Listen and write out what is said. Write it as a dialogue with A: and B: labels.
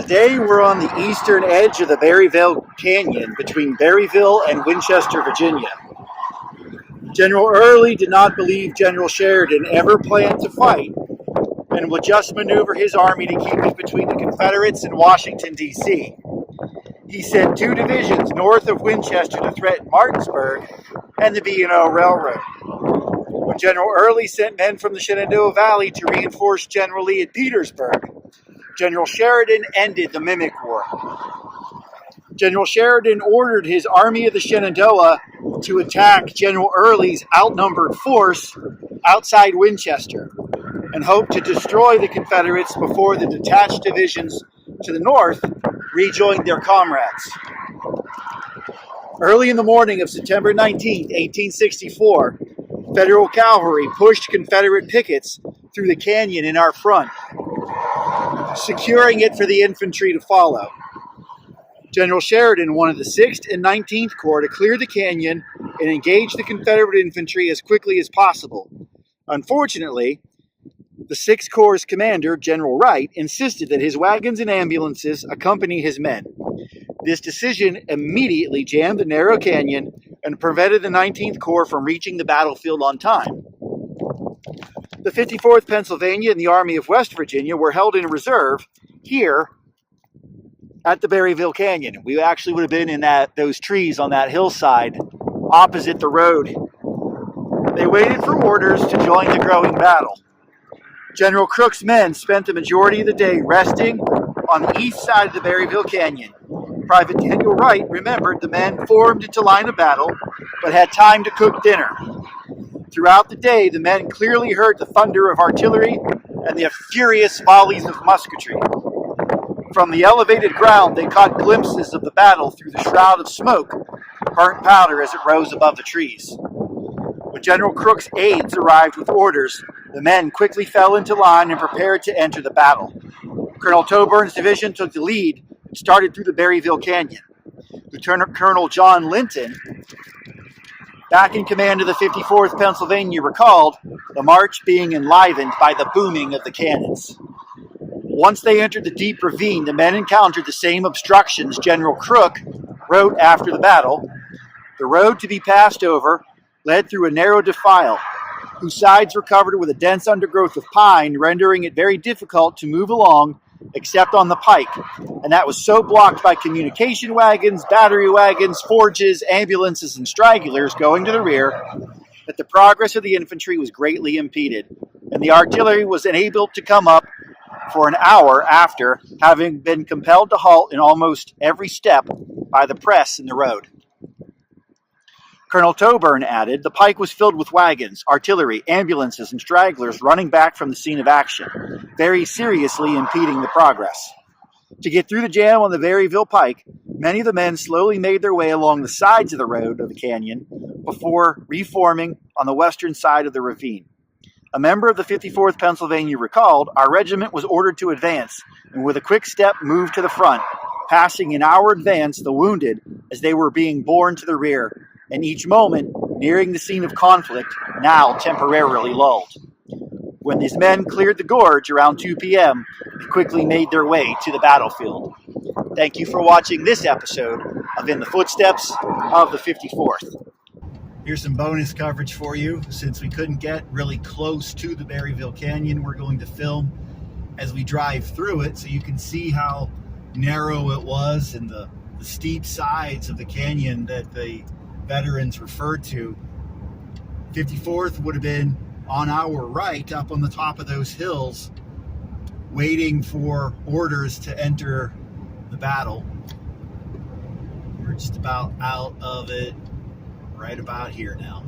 A: Today we're on the eastern edge of the Berryville Canyon between Berryville and Winchester, Virginia. General Early did not believe General Sheridan ever planned to fight and would just maneuver his army to keep it between the Confederates and Washington, D.C. He sent 2 divisions north of Winchester to threaten Martinsburg and the B&O Railroad. When General Early sent men from the Shenandoah Valley to reinforce General Lee at Petersburg, General Sheridan ended the Mimic War. General Sheridan ordered his Army of the Shenandoah to attack General Early's outnumbered force outside Winchester and hoped to destroy the Confederates before the detached divisions to the north rejoined their comrades. Early in the morning of September 19, 1864, Federal cavalry pushed Confederate pickets through the canyon in our front, securing it for the infantry to follow. General Sheridan wanted the 6th and 19th Corps to clear the canyon and engage the Confederate infantry as quickly as possible. Unfortunately, the 6th Corps' commander, General Wright, insisted that his wagons and ambulances accompany his men. This decision immediately jammed the narrow canyon and prevented the 19th Corps from reaching the battlefield on time. The 54th Pennsylvania and the Army of West Virginia were held in reserve here at the Berryville Canyon. We actually would have been in those trees on that hillside opposite the road. They waited for orders to join the growing battle. General Crook's men spent the majority of the day resting on the east side of the Berryville Canyon. Private Daniel Wright remembered the men formed into line of battle, but had time to cook dinner. Throughout the day, the men clearly heard the thunder of artillery and the furious volleys of musketry. From the elevated ground, they caught glimpses of the battle through the shroud of smoke, burnt powder as it rose above the trees. When General Crook's aides arrived with orders, the men quickly fell into line and prepared to enter the battle. Colonel Toburn's division took the lead and started through the Berryville Canyon. Lieutenant Colonel John Linton, back in command of the 54th Pennsylvania, recalled the march being enlivened by the booming of the cannons. Once they entered the deep ravine, the men encountered the same obstructions General Crook wrote after the battle. The road to be passed over led through a narrow defile, whose sides were covered with a dense undergrowth of pine, rendering it very difficult to move along except on the pike, and that was so blocked by communication wagons, battery wagons, forges, ambulances, and stragglers going to the rear that the progress of the infantry was greatly impeded, and the artillery was unable to come up for an hour after having been compelled to halt in almost every step by the press in the road. Colonel Toburn added, the pike was filled with wagons, artillery, ambulances, and stragglers running back from the scene of action, very seriously impeding the progress. To get through the jam on the Berryville Pike, many of the men slowly made their way along the sides of the road of the canyon before reforming on the western side of the ravine. A member of the 54th Pennsylvania recalled, our regiment was ordered to advance, and with a quick step moved to the front, passing in our advance the wounded as they were being borne to the rear, and each moment nearing the scene of conflict, now temporarily lulled. When these men cleared the gorge around 2 p.m., they quickly made their way to the battlefield. Thank you for watching this episode of In the Footsteps of the 54th. Here's some bonus coverage for you. Since we couldn't get really close to the Berryville Canyon, we're going to film as we drive through it so you can see how narrow it was and the steep sides of the canyon that the veterans referred to. 54th would have been on our right up on the top of those hills waiting for orders to enter the battle. We're just about out of it right about here now.